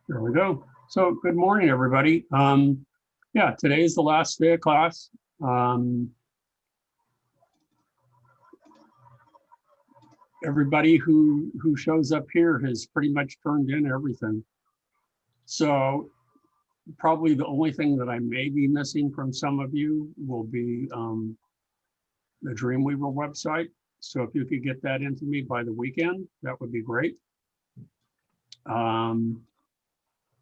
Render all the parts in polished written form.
There we go. So good morning, everybody. Yeah, today is the last day of class. Everybody who shows up here has pretty much turned in everything. So probably the only thing that I may be missing from some of you will be the Dreamweaver website. So if you could get that into me by the weekend, that would be great.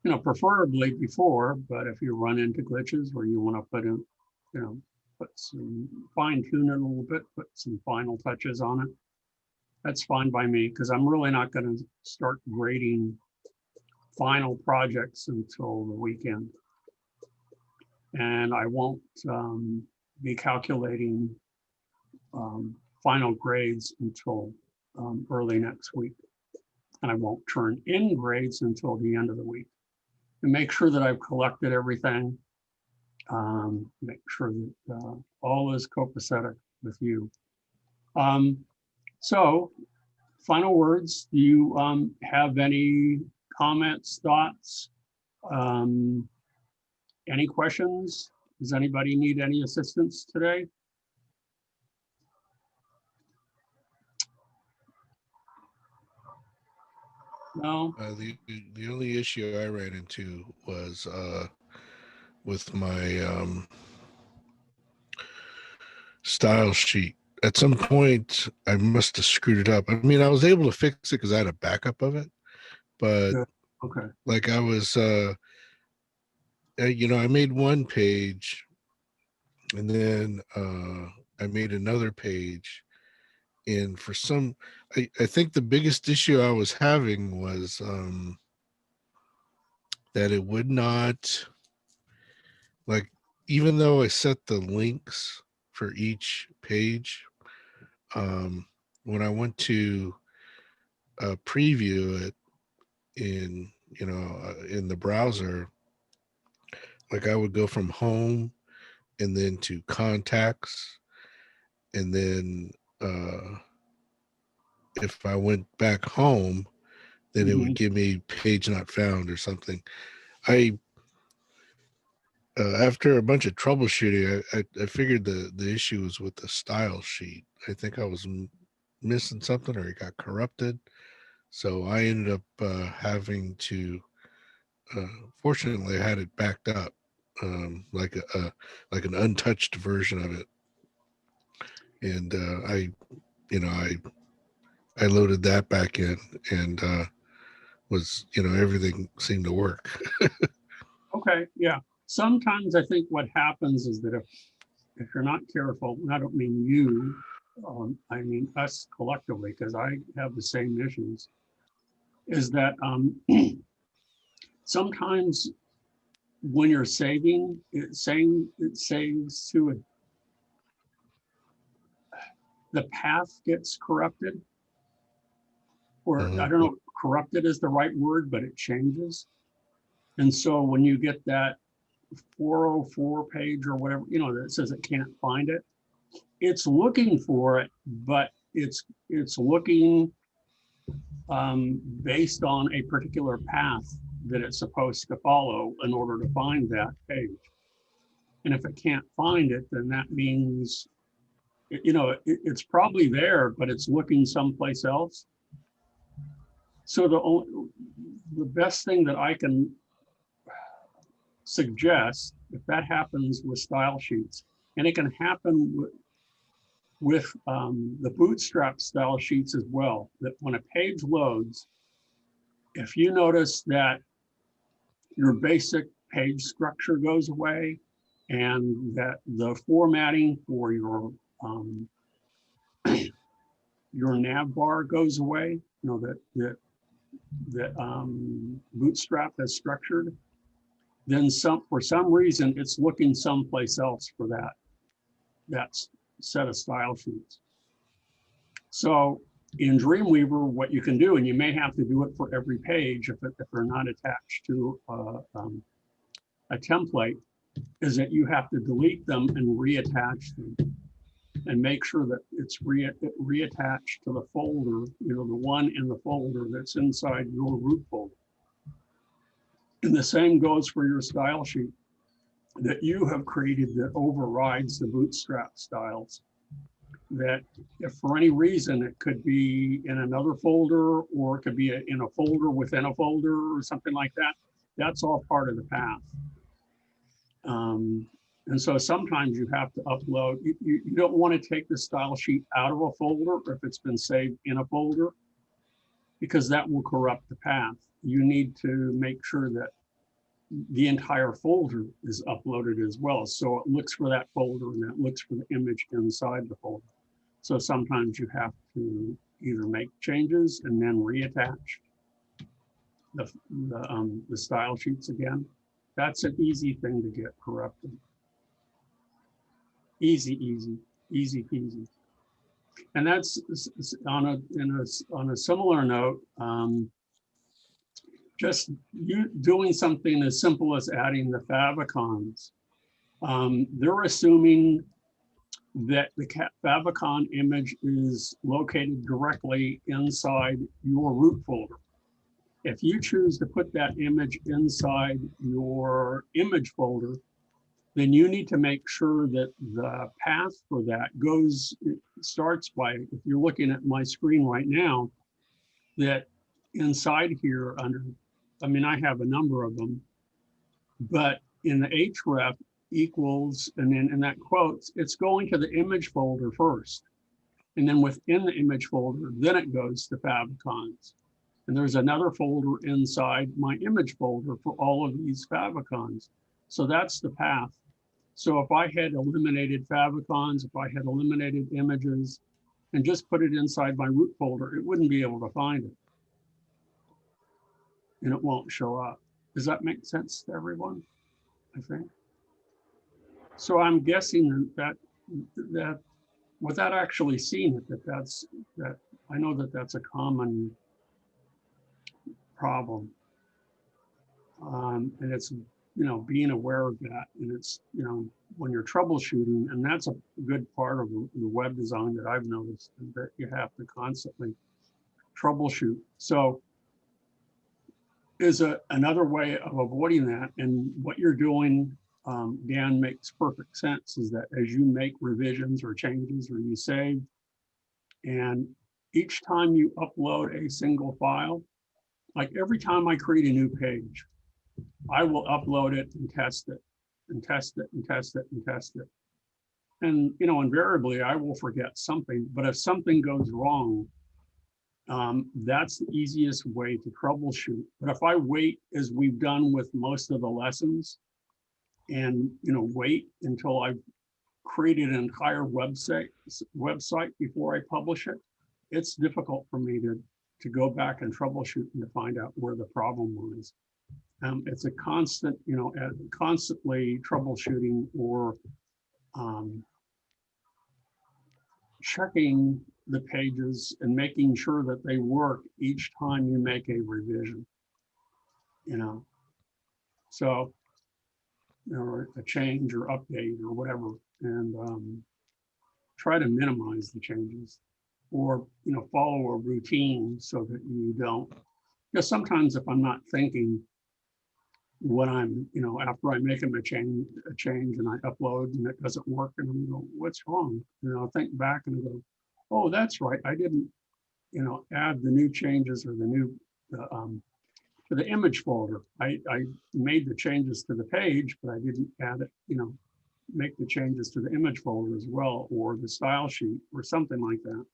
You know, preferably before, but if you run into glitches or you want to put in, you know, put some fine tune it a little bit, put some final touches on it, that's fine by me, because I'm really not going to start grading final projects until the weekend. And I won't be calculating final grades until early next week. And I won't turn in grades until the end of the week. And make sure that I've collected everything. Make sure that all is copacetic with you. So, final words. Do you have any comments, thoughts, any questions? Does anybody need any assistance today? No. The only issue I ran into was with my style sheet. At some point, I must have screwed it up. I mean, I was able to fix it because I had a backup of it, but okay, like I was, you know, I made one page, and then I made another page, and for some, I think the biggest issue I was having was that it would not, like, even though I set the links for each page, when I went to preview it in, you know, in the browser, like I would go from home and then to contacts, and then if I went back home, then it would give me page not found or something. I after a bunch of troubleshooting, I figured the issue was with the style sheet. I think I was missing something, or it got corrupted. So I ended up having to. Fortunately, I had it backed up, like an untouched version of it, and you know, I loaded that back in, and was, you know, everything seemed to work. Okay, yeah. Sometimes I think what happens is that if you're not careful, and I don't mean you, I mean us collectively, because I have the same issues, is that sometimes when you're saving, it saves to it, the path gets corrupted, or I don't know, corrupted is the right word, but it changes. And so when you get that 404 page or whatever, you know, that says it can't find it, it's looking for it, but it's looking based on a particular path that it's supposed to follow in order to find that page. And if it can't find it, then that means, you know, it's probably there, but it's looking someplace else. So the best thing that I can suggest, if that happens with style sheets, and it can happen with the Bootstrap style sheets as well, that when a page loads, if you notice that your basic page structure goes away and that the formatting for your nav bar goes away, you know, that Bootstrap has structured, then for some reason it's looking someplace else for that set of style sheets. So in Dreamweaver, what you can do, and you may have to do it for every page if they're not attached to a template, is that you have to delete them and reattach them and make sure that it's reattached to the folder, you know, the one in the folder that's inside your root folder. And the same goes for your style sheet that you have created that overrides the Bootstrap styles. That if for any reason it could be in another folder, or it could be in a folder within a folder or something like that, that's all part of the path. And so sometimes you have to upload, you don't want to take the style sheet out of a folder if it's been saved in a folder, because that will corrupt the path. You need to make sure that the entire folder is uploaded as well. So it looks for that folder and that looks for the image inside the folder. So sometimes you have to either make changes and then reattach the style sheets again. That's an easy thing to get corrupted. Easy peasy. And that's on a similar note, just you doing something as simple as adding the favicons. They're assuming that the favicon image is located directly inside your root folder. If you choose to put that image inside your image folder, then you need to make sure that the path for that starts by, if you're looking at my screen right now, that inside here under, I mean, I have a number of them, but in the href equals, and then in that quotes, it's going to the image folder first. And then within the image folder, then it goes to favicons. And there's another folder inside my image folder for all of these favicons. So that's the path. So if I had eliminated favicons, if I had eliminated images and just put it inside my root folder, it wouldn't be able to find it. And it won't show up. Does that make sense to everyone? I think. So I'm guessing that without actually seeing it, that I know that that's a common problem. And it's, being aware of that. And it's, when you're troubleshooting, and that's a good part of the web design that I've noticed, that you have to constantly troubleshoot. So is another way of avoiding that. And what you're doing, Dan, makes perfect sense, is that as you make revisions or changes or you save, and each time you upload a single file, like every time I create a new page, I will upload it and test it and test it and test it and test it. And, invariably I will forget something, but if something goes wrong, that's the easiest way to troubleshoot. But if I wait, as we've done with most of the lessons, and wait until I've created an entire website before I publish it, it's difficult for me to go back and troubleshoot and to find out where the problem was. It's a constant, constantly troubleshooting or checking the pages and making sure that they work each time you make a revision, so, or a change or update or whatever, and try to minimize the changes, or, follow a routine so that you don't, because sometimes if I'm not thinking what I'm, after I make them a change and I upload and it doesn't work, and I'm going, what's wrong? And I'll think back and go, oh, that's right, I didn't, add the new changes or the new, to the image folder. I made the changes to the page, but I didn't add it, make the changes to the image folder as well, or the style sheet or something like that.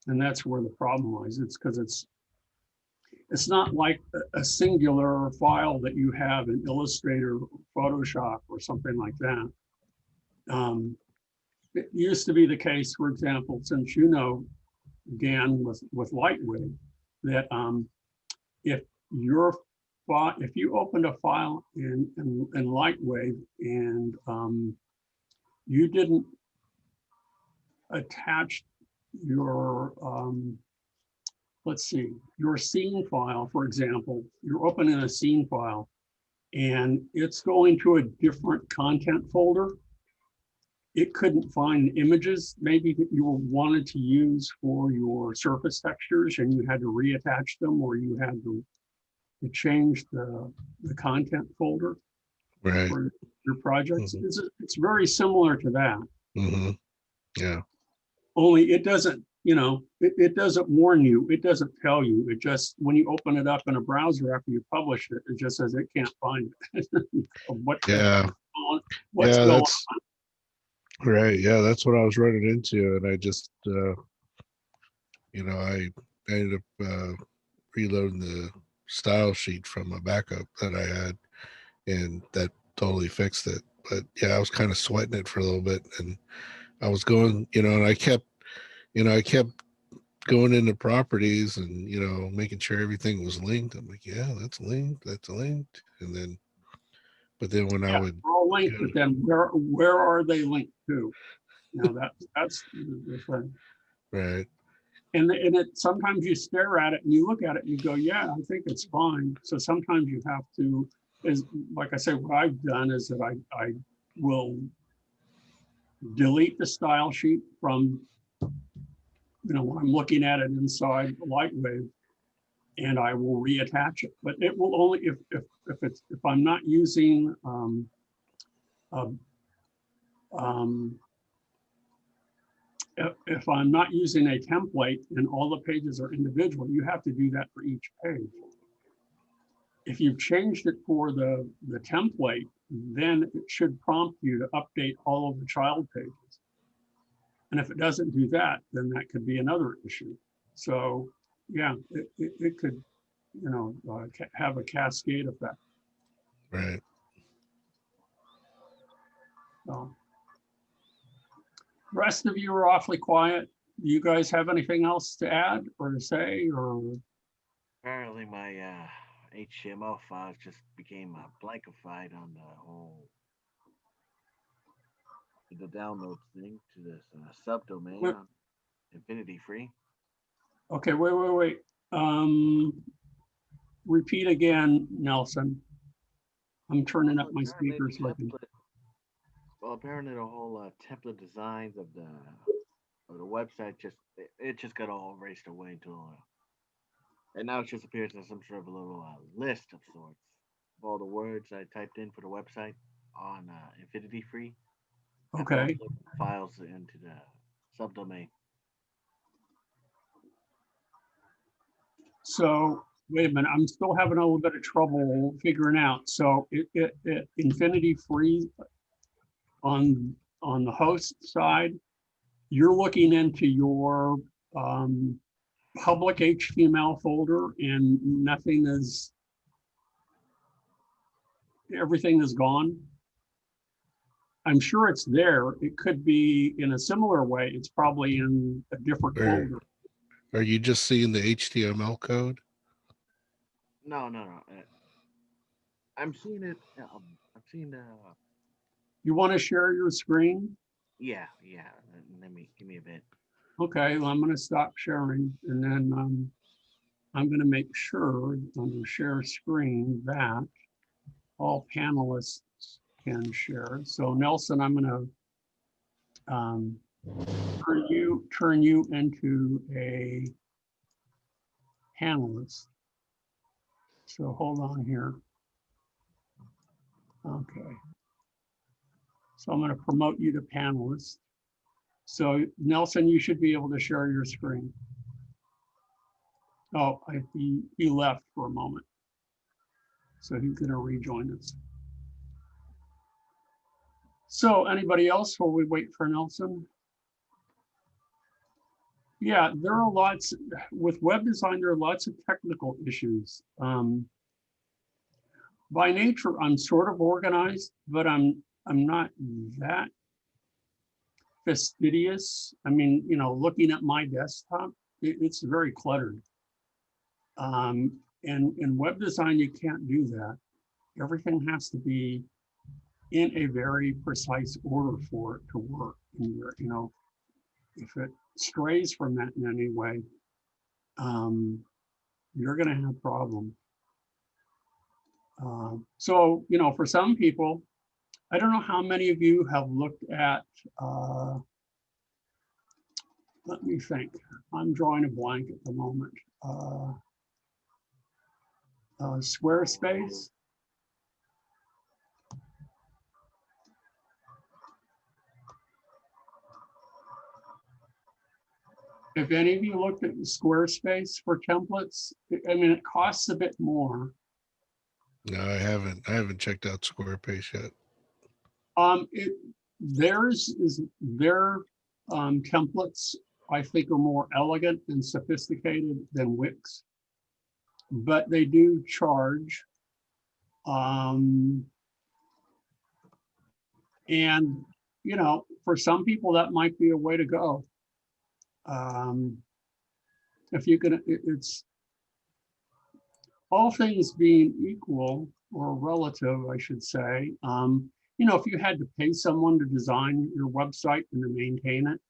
And that's where the problem lies. It's because it's not like a singular file that you have in Illustrator, Photoshop, or something like that. It used to be the case, for example, since Dan, with Lightwave, that if you opened a file in Lightwave and you didn't attach your let's see, your scene file, for example, you're opening a scene file and it's going to a different content folder, it couldn't find images maybe that you wanted to use for your surface textures, and you had to reattach them, or you had to change the the content folder Right. for your projects. Mhm. It's very similar to that. Hmm. Yeah. Only it doesn't, it doesn't warn you. It doesn't tell you. It just, when you open it up in a browser after you publish it, it just says it can't find it. What the heck Yeah. is going, what's Yeah. going That's right. Yeah. That's what I was running into. And I just, I ended up reloading the style sheet from a backup that I had, and that totally fixed it. But yeah, I was kind of sweating it for a little bit, and I was going, and I kept going into properties and making sure everything was linked. I'm like, yeah, that's linked, but then when I Yeah, would they're all go, linked, but then where are they linked to? That's the thing. right, And it, sometimes you stare at it and you look at it and you go, yeah, I think it's fine. So sometimes you have to, is like I say, what I've done is that I will delete the style sheet from, when I'm looking at it inside Lightwave, and I will reattach it. But it will only if I'm not using uh, um, if I'm not using a template and all the pages are individual, you have to do that for each page. If you've changed it for the template, then it should prompt you to update all of the child pages. And if it doesn't do that, then that could be another issue. So yeah, it could, have a cascade effect. right. So the rest of you are awfully quiet. Do you guys have anything else to add or to say, or? Apparently, my HTML files just became blankified on the downloads thing to this subdomain on Infinity Free. Okay, wait. Repeat again, Nelson. I'm turning up Well, my apparently speakers so I can. apparently the whole template designs of the website it just got all erased away until and now it just appears as some sort of a little list of sorts of all the words I typed in for the website on Infinity Free after Okay, uploading the files into the subdomain. so wait a minute. I'm still having a little bit of trouble figuring out. So it Infinity Free on the host side, you're looking into your um, public HTML folder, and everything is gone. I'm sure it's there. It could be in a similar way. It's probably in a different Or folder. are you just seeing the HTML code? No, no, no. I'm seeing it. I'm seeing the. You want to share your screen? Yeah, yeah. Let me give me a bit. Okay, well, I'm going to stop sharing, and then I'm going to make sure under share screen that all panelists can share. So Nelson, I'm going to turn you into a panelist. So hold on here. Okay. So I'm going to promote you to panelist. So Nelson, you should be able to share your screen. Oh, he left for a moment. So he's going to rejoin us. So anybody else while we wait for Nelson? Yeah, there are lots, with web design, there are lots of technical issues. By nature, I'm sort of organized, but I'm not that fastidious. I mean, looking at my desktop, it's very cluttered. And in web design, you can't do that. Everything has to be in a very precise order for it to work. And if it strays from that in any way, you're going to have problems. So, for some people, I don't know how many of you have looked at, let me think, I'm drawing a blank at the moment. Squarespace. If any of you looked at Squarespace for templates, I mean, it costs a bit more. No, I haven't. I haven't checked out Squarespace yet. Their templates, I think, are more elegant and sophisticated than Wix, but they do charge. And, you know, for some people, that might be a way to go. If you can, it's all things being equal or relative, I should say. You know, if you had to pay someone to design your website and to maintain it,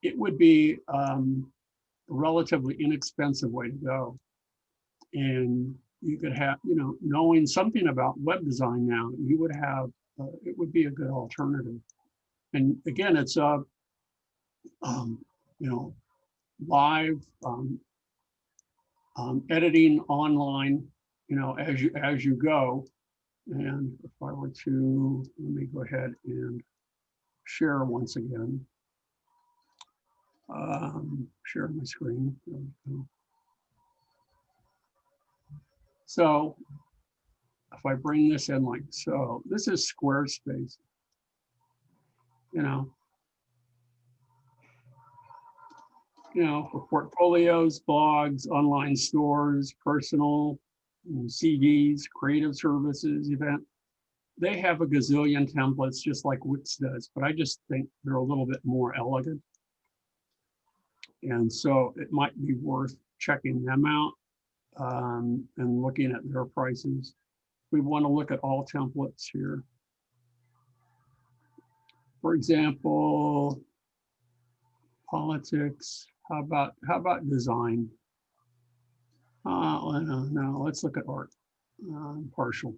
it would be a relatively inexpensive way to go. And you could have, you know, knowing something about web design now, you would have, it would be a good alternative. And again, it's a, you know, live editing online, you know, as you go. And if I were to, let me go ahead and share once again. Share my screen. There we go. So if I bring this in like so, this is Squarespace. You know, for portfolios, blogs, online stores, personal, CVs, creative services, event. They have a gazillion templates just like Wix does, but I just think they're a little bit more elegant. And so it might be worth checking them out and looking at their prices. We want to look at all templates here. For example, politics. How about design? No, let's look at art. Partial.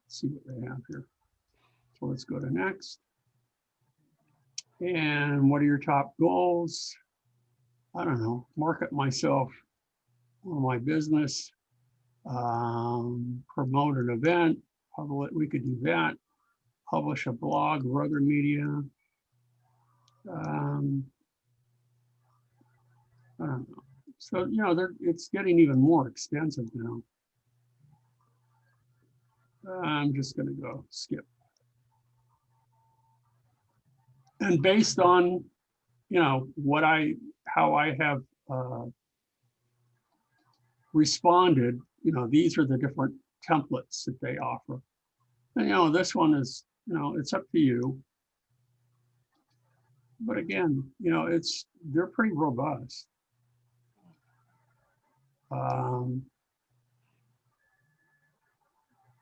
Let's see what they have here. So let's go to next. And what are your top goals? I don't know. Market myself or my business. Promote an event. We could do that. Publish a blog or other media. I don't know. So, you know, it's getting even more extensive now. I'm just going to go skip. And based on, you know, how I have responded, you know, these are the different templates that they offer. And, you know, this one is, you know, it's up to you. But again, you know, they're pretty robust.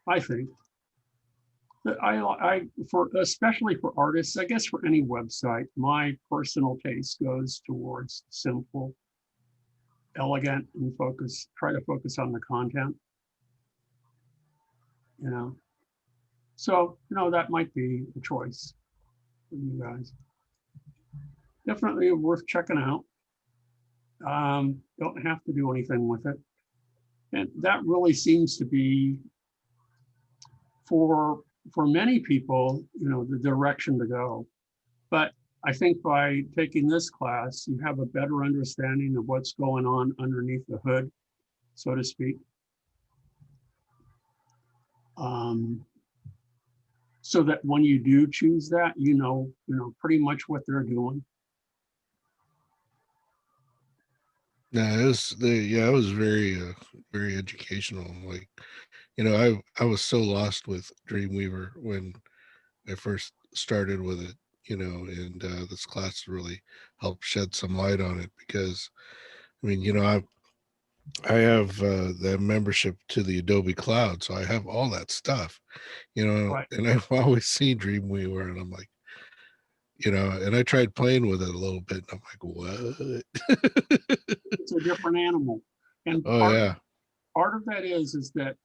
I think that especially for artists, I guess for any website, my personal taste goes towards simple, elegant, and try to focus on the content, you know. So, you know, that might be a choice for you guys. Definitely worth checking out. Don't have to do anything with it. And that really seems to be for many people, you know, the direction to go. But I think by taking this class, you have a better understanding of what's going on underneath the hood, so to speak. So that when you do choose that, you know pretty much what they're doing. No, it was very very educational. Like, you know, I was so lost with Dreamweaver when I first started with it, you know, and this class really helped shed some light on it because, I mean, you know, I have the membership to the Adobe Cloud, so I have all that stuff, you know, Right. and I've always seen Dreamweaver, and I'm like, you know, and I tried playing with it a little bit, and I'm like, what? It's a different animal. And Oh yeah. part of that is that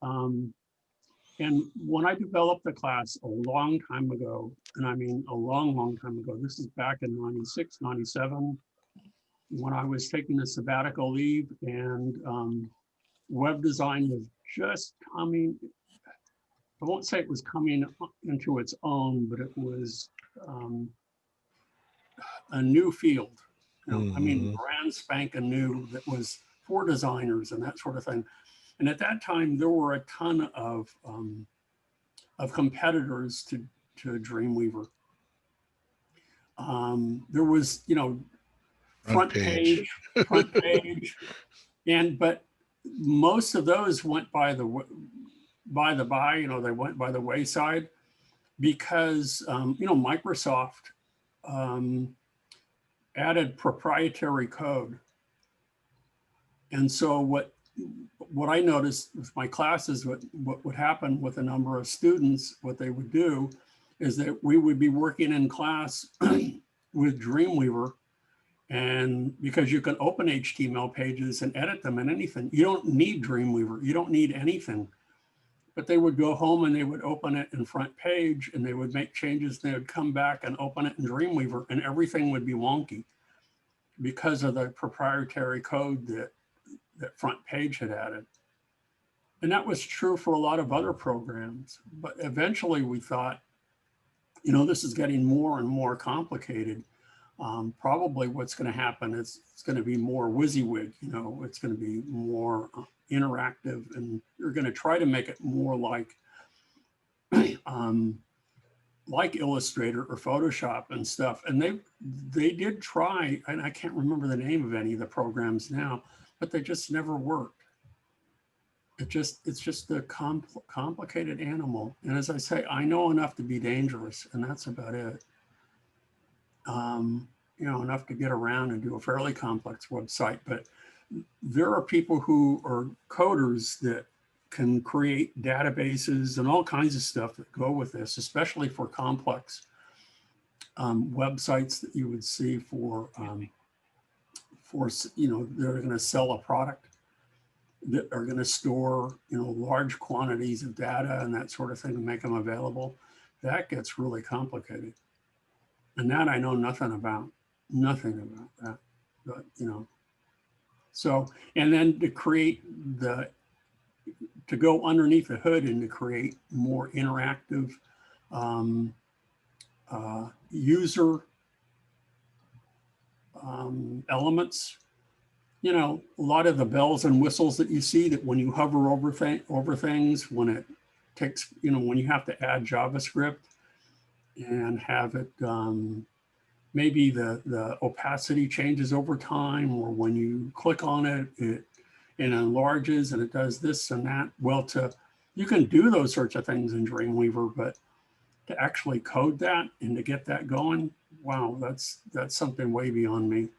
and when I developed the class a long time ago, and I mean a long time ago, this is back in 96, 97, when I was taking a sabbatical leave, and web design was just coming, I won't say it was coming into its own, but it was a new field. I mean, Mhm. brand spanking new that was for designers and that sort of thing. And at that time, there were a ton of competitors to Dreamweaver. There was, Front front page. page, front page, but most of those went they went by the wayside because Microsoft um, added proprietary code. And so what I noticed with my classes, what would happen with a number of students, what they would do is that we would be working in class with Dreamweaver. And because you can open HTML pages and edit them and anything, you don't need Dreamweaver, you don't need anything. But they would go home and they would open it in front page and they would make changes. And they would come back and open it in Dreamweaver and everything would be wonky because of the proprietary code that front page had added. And that was true for a lot of other programs. But eventually we thought, this is getting more and more complicated. Probably what's going to happen is it's going to be more WYSIWYG, it's going to be more interactive, and you're going to try to make it more like Illustrator or Photoshop and stuff. And they did try, and I can't remember the name of any of the programs now, but they just never worked. It's just a complicated animal. And as I say, I know enough to be dangerous, and that's about it. Enough to get around and do a fairly complex website, but there are people who are coders that can create databases and all kinds of stuff that go with this, especially for complex websites that you would see for they're going to sell a product, that are going to store, large quantities of data and that sort of thing and make them available. That gets really complicated. And that I know nothing about that, but, so, and then to go underneath the hood and to create more interactive user elements. A lot of the bells and whistles that you see, that when you hover over things, when it takes, when you have to add JavaScript and have it, maybe the opacity changes over time, or when you click on it, it enlarges and it does this and that. Well, you can do those sorts of things in Dreamweaver, but to actually code that and to get that going, wow, that's something way beyond me.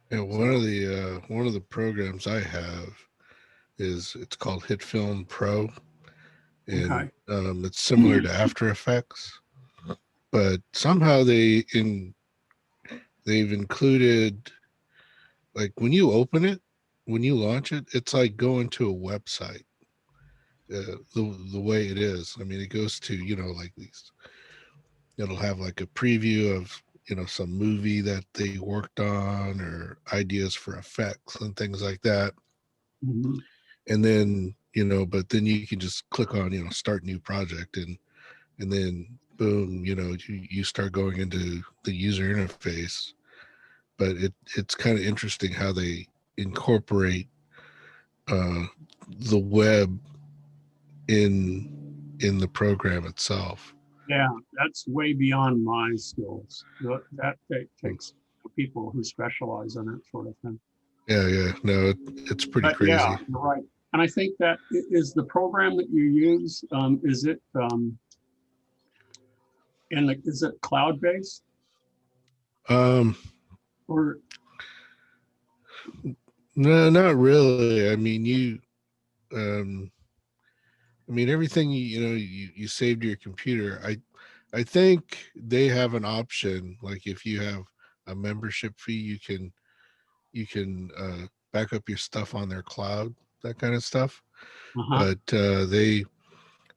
Yeah, one of the programs I have it's called HitFilm Pro, and Okay. it's similar to After Effects, but somehow they've included, like, when you open it, when you launch it, it's like going to a website. The way it is, I mean, it goes to like these. It'll have like a preview of some movie that they worked on, or ideas for effects and things like that. Mm-hmm. And then but then you can just click on start new project, and then boom, you start going into the user interface. But it's kind of interesting how they incorporate the web in the program itself. Yeah, that's way beyond my skills. That takes people who specialize in that sort of thing. Yeah, no, it's pretty But yeah, crazy. you're right. And I think that is the program that you use. Is it is it cloud-based, um or? no, not really. I mean, um everything you saved to your computer. I think they have an option, like if you have a membership fee, you can back up your stuff on their cloud, that kind of stuff. Uh-huh. But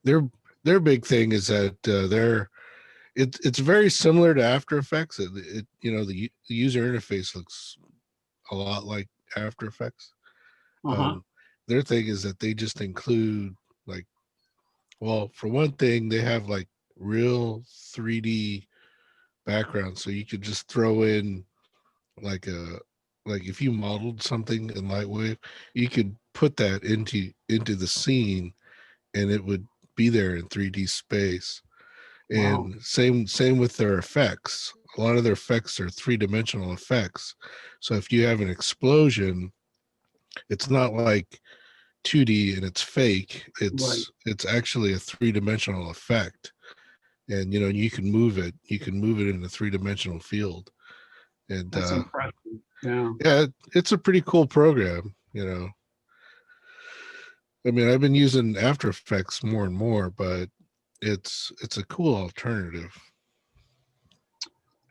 their big thing is that it's very similar to After Effects. The user interface looks a lot like After Effects. Uh-huh. Um, their thing is that they just include, like, well, for one thing, they have like real 3D background, so you could just throw in like a like if you modeled something in Lightwave, you could put that into the scene and it would be there in 3D space. Wow. And same with their effects. A lot of their effects are three-dimensional effects. So if you have an explosion, it's not like 2D and it's fake. Right. It's actually a three-dimensional effect. And you know, you can move it. You can move it in a three-dimensional field. And That's impressive. Yeah. yeah, it's a pretty cool program, you know. I mean, I've been using After Effects more and more, but it's a cool alternative.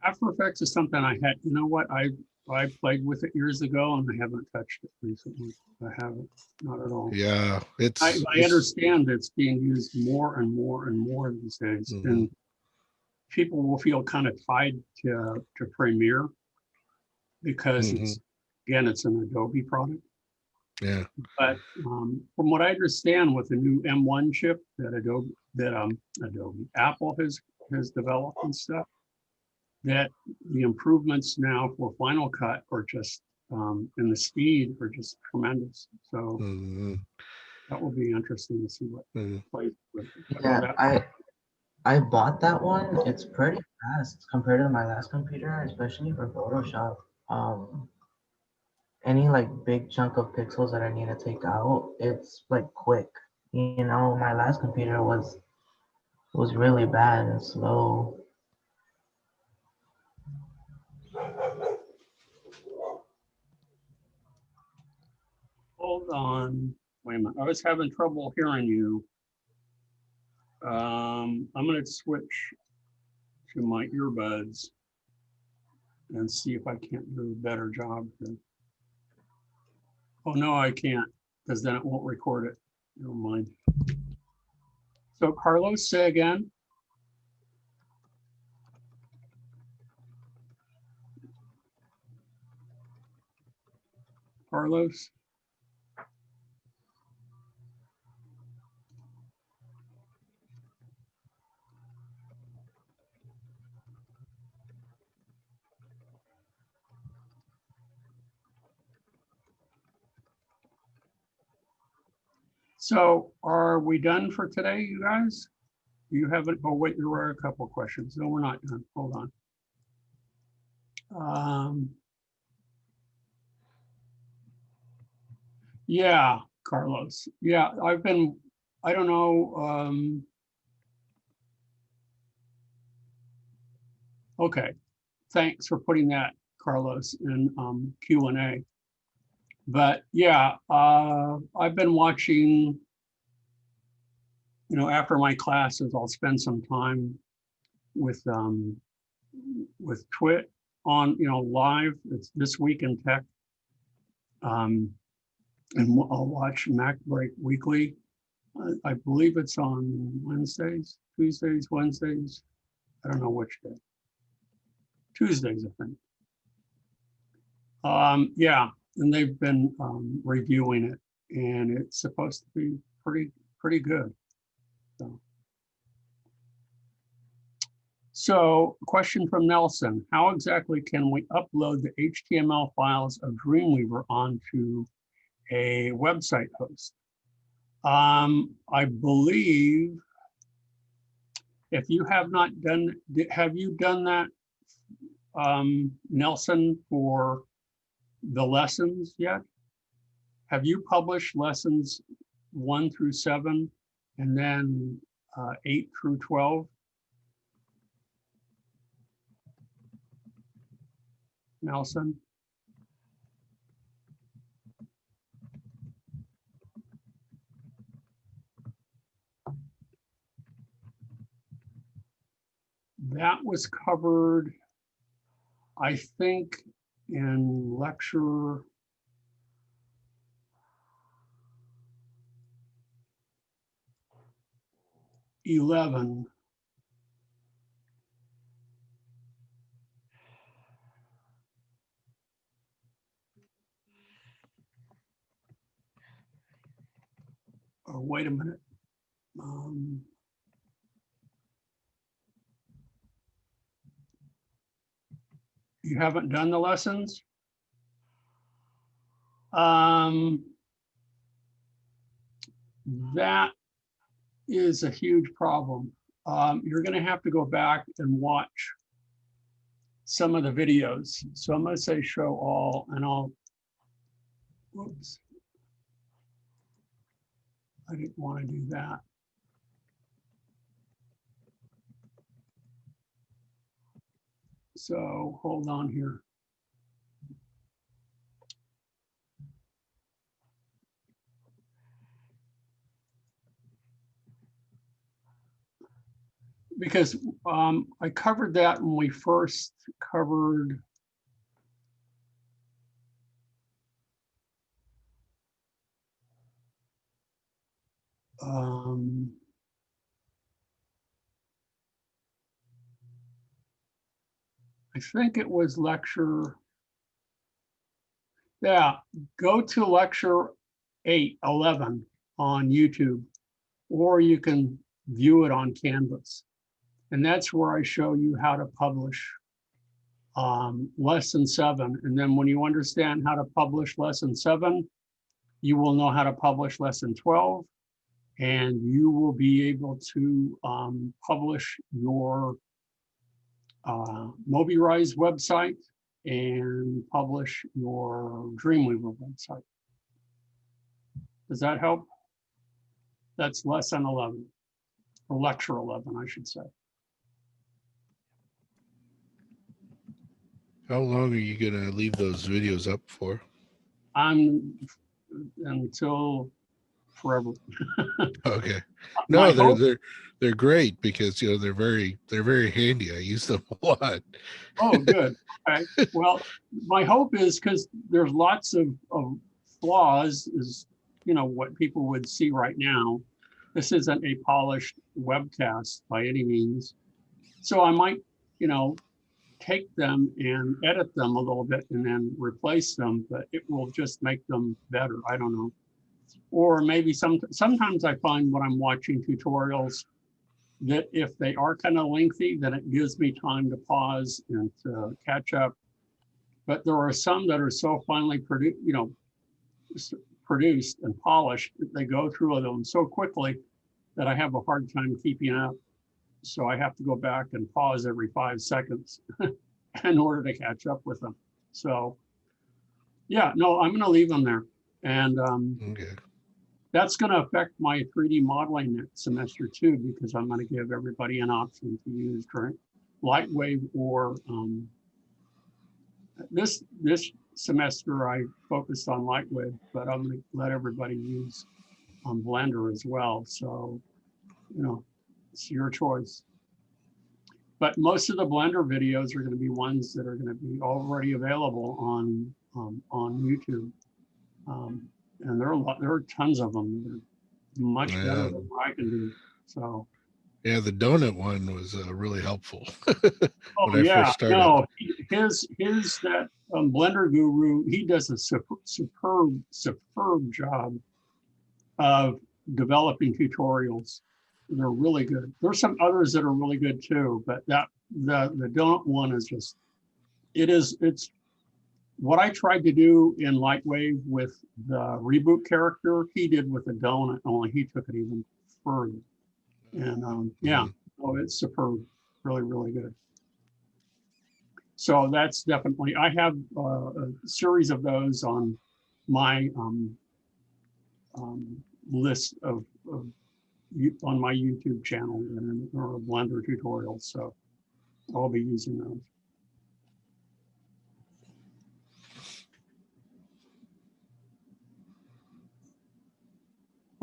After Effects is something I had, you know what, I played with it years ago and I haven't touched it recently. I haven't, not at all. Yeah, I understand it's being used more and more and more these days, mhm, and people will feel kind of tied to Premiere because mhm, it's an Adobe product. yeah. But from what I understand, with the new M1 chip that Apple has developed and stuff, that the improvements now for Final Cut are just and the speed are just tremendous. So Mhm, that will be interesting to see what mhm. plays with. Yeah, I bought that one. It's pretty fast compared to my last computer, especially for Photoshop. Um, any like big chunk of pixels that I need to take out, it's like quick. You know, my last computer was really bad and slow. Hold on, wait a minute. I was having trouble hearing you. I'm going to switch to my earbuds and see if I can't do a better job here. Oh, no, I can't, because then it won't record it. Never mind. So Carlos, say again. Carlos? So are we done for today, you guys? You haven't, oh wait, there were a couple of questions. No, we're not done. Hold on. Yeah, Carlos. Yeah, I don't know. Okay, thanks for putting that, Carlos, in Q&A. But yeah, I've been watching, you know, after my classes, I'll spend some time with Twit on, you know, live. It's This Week in Tech. And I'll watch Mac Break Weekly. I believe it's on Wednesdays, Tuesdays, Wednesdays. I don't know which day. Tuesdays, I think. Yeah, and they've been reviewing it, and it's supposed to be pretty good. So, question from Nelson: how exactly can we upload the HTML files of Dreamweaver onto a website host? I believe if you have not done, have you done that, Nelson, for the lessons yet? Have you published lessons 1 through 7 and then 8 through 12? Nelson? That was covered, I think, in lecture 11. Oh, wait a minute. You haven't done the lessons? That is a huge problem. You're going to have to go back and watch some of the videos. So I'm going to say show all, and I'll, whoops. I didn't want to do that. So hold on here. Because I covered that when we first covered I think it was lecture. Yeah, go to lecture 11 on YouTube, or you can view it on Canvas. And that's where I show you how to publish lesson 7. And then when you understand how to publish lesson 7, you will know how to publish lesson 12, and you will be able to publish your MobiRise website and publish your Dreamweaver website. Does that help? That's lesson 11, or lecture 11, I should say. How long are you gonna leave those videos up for? Until forever. Okay. My No, hope- they're great because they're very handy. I use them a lot. Oh, good. Okay. Well, my hope is, because there's lots of flaws, is what people would see right now. This isn't a polished webcast by any means. So I might, take them and edit them a little bit and then replace them, but it will just make them better. I don't know. Or maybe sometimes I find when I'm watching tutorials that if they are kind of lengthy, then it gives me time to pause and to catch up. But there are some that are so finely produced and polished that they go through them so quickly that I have a hard time keeping up. So I have to go back and pause every 5 seconds in order to catch up with them. So yeah, no, I'm going to leave them there. And Okay. that's going to affect my 3D modeling next semester too, because I'm going to give everybody an option to use Lightwave or this semester I focused on Lightwave, but I'm going to let everybody use Blender as well. So, it's your choice. But most of the Blender videos are going to be ones that are going to be already available on YouTube. And there are tons of them. They're much better than what I can do. So Yeah, the donut one was really helpful. oh when I yeah, first started. no, his that Blender guru, he does a superb job of developing tutorials. They're really good. There's some others that are really good too, but the donut one is just, it's what I tried to do in Lightwave with the reboot character, he did with the donut, only he took it even further. And yeah, oh, it's superb, really, really good. So that's definitely, I have a series of those on my list on my YouTube channel, and or Blender tutorials. So I'll be using those.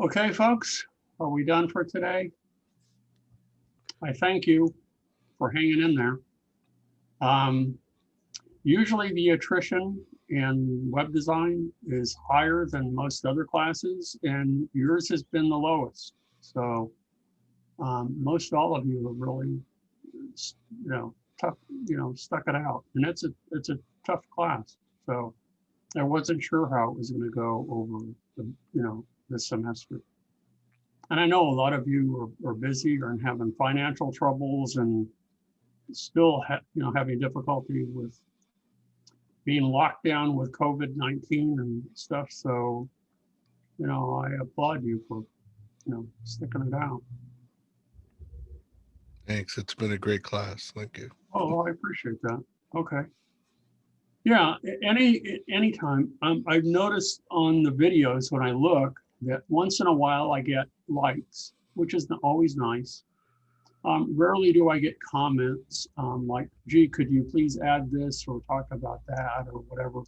Okay, folks, are we done for today? I thank you for hanging in there. Usually the attrition in web design is higher than most other classes, and yours has been the lowest. So most all of you have really, tough, stuck it out, and it's a tough class. So I wasn't sure how it was going to go over this semester. And I know a lot of you are busy or having financial troubles and still having difficulty with being locked down with COVID-19 and stuff. So, you know, I applaud you for, you know, sticking it out. Thanks. It's been a great class. Thank you. Oh, I appreciate that. Okay. Yeah, anytime. I've noticed on the videos when I look that once in a while I get likes, which is always nice. Rarely do I get comments like, gee, could you please add this or talk about that or whatever.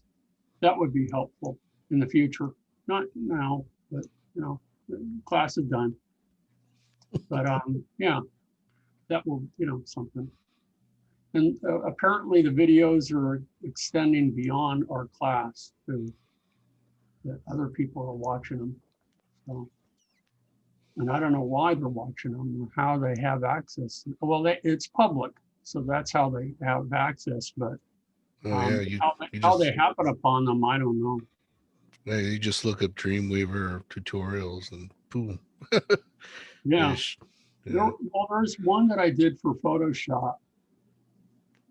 That would be helpful in the future. Not now, but you know, the class is done. But yeah, that will, you know, something. And apparently the videos are extending beyond our class too. That other people are watching them. So, and I don't know why they're watching them or how they have access. Well, it's public, so that's how they have access. But Oh yeah, you how just they happen upon them, I don't know. yeah, you just look up Dreamweaver tutorials and boom. Yeah. Ish. Yeah. There's one that I did for Photoshop,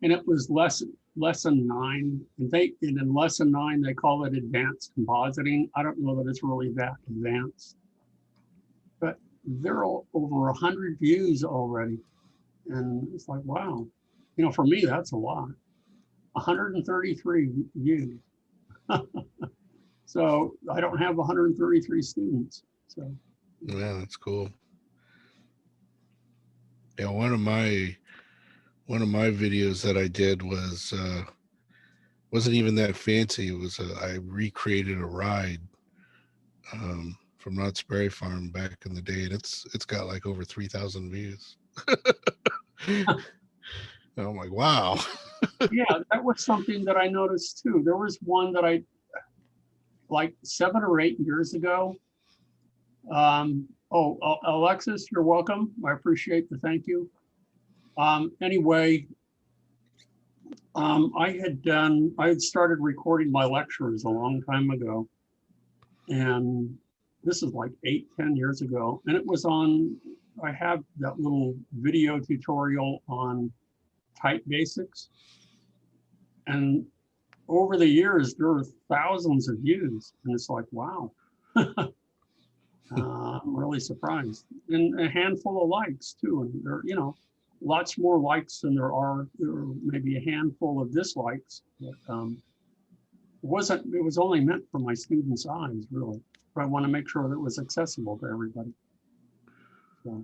and it was lesson 9. And in lesson 9 they call it advanced compositing. I don't know that it's really that advanced, but there are over 100 views already, and it's like, wow, you know, for me that's a lot. 133 views. So I don't have 133 students. So Yeah, that's cool. Yeah, one of my videos that I did was wasn't even that fancy. It was I recreated a ride from Knott's Berry Farm back in the day, and it's got like over 3,000 views. I'm like, wow. yeah, that was something that I noticed too. There was one that I like 7 or 8 years ago. Alexis, you're welcome. I appreciate the thank you. Anyway, I had started recording my lectures a long time ago, and this is like 8-10 years ago, and it was on, I have that little video tutorial on type basics, and over the years there were thousands of views, and it's like, wow. I'm really surprised, and a handful of likes too, and there, you know, lots more likes than there are maybe a handful of dislikes, but it was only meant for my students' eyes, really. But I want to make sure that it was accessible to everybody. So.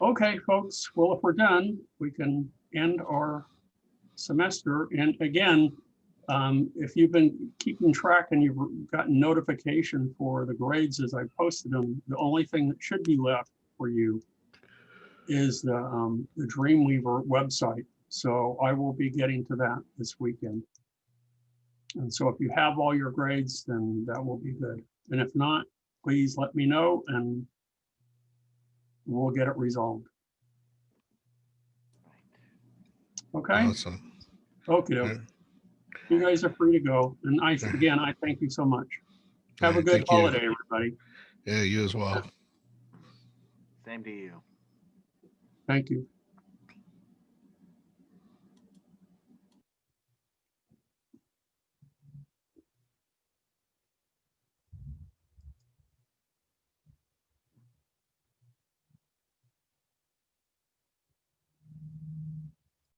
Okay, folks, well, if we're done, we can end our semester. And again, if you've been keeping track and you've gotten notification for the grades as I posted them, the only thing that should be left for you is the Dreamweaver website. So I will be getting to that this weekend. And so if you have all your grades, then that will be good. And if not, please let me know and we'll get it resolved. Okay. Awesome. Okay. Yeah. You guys are free to go. And again, I thank you so much. Have a good holiday, everybody. Yeah, you as well. Same to you. Thank you.